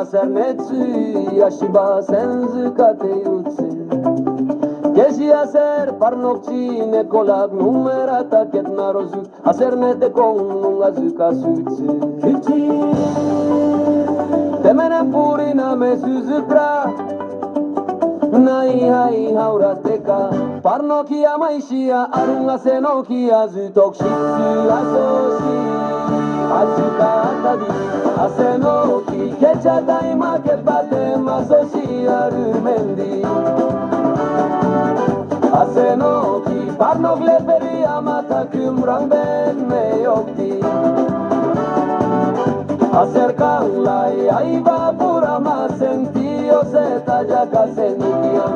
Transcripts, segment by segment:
sernetsi yashiba senzukate yutsi Keshi aser parnokchi ne kolak numerata ketna rozu asernete konunga zukasutsi Temene purina me suzukra Nai hai haurateka Parnokia maishia arunga senokia zutokshitsu asoshi Azuka atadi asenoki kecha daima kepate masoshi arumendi Asenoki parnog leperi amata kumrang ben me yokti Acercanlai aiba pura ma sentio seta jaka senikiam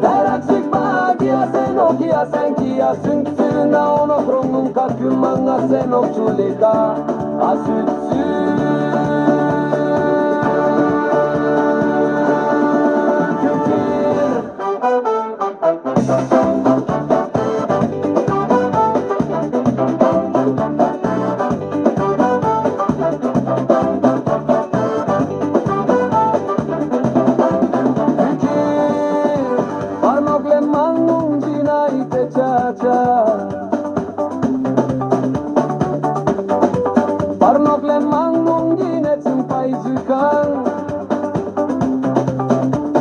Teraksik bahagia senokia senkia sungtsu na ono krongun kakumanga senok chulika asutsu Parnokle mangungine tsimpai zukan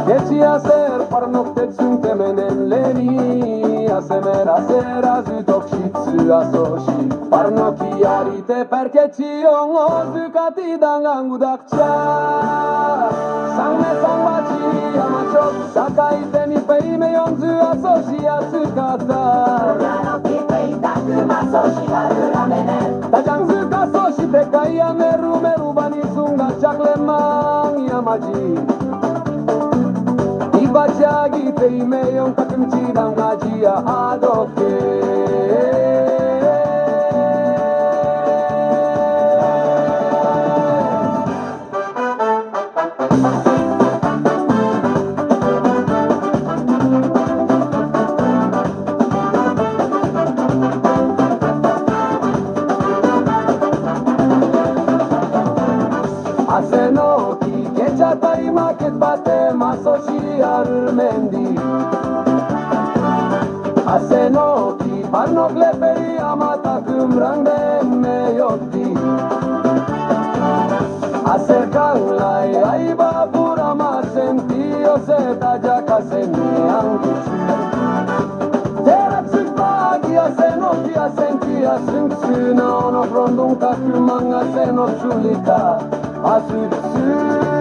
Kechi aser parnok tetsum temenen leni Asemer aser azutokshitsu asoshi Parnoki arite perkechi ongo zukati dangangu dakcha Sangne sangbachi amachok sakai teni peime yonzu asoshi asukata Tajang zuka soshi tekaya meru meru bani sunga chakle mang yamaji Ibachagi teime yon takimchi dangaji ya adoke Asenoki kecha taima ketbate masoshi armendi Asenoki parnok leperi amata kumrangde me yokti Acercanlai aiba pura ma sentio seta jaka senianguchu Teraksik bahagia senokia senkia sungtsu na ono frondung kakumanga senok chulika Asutsu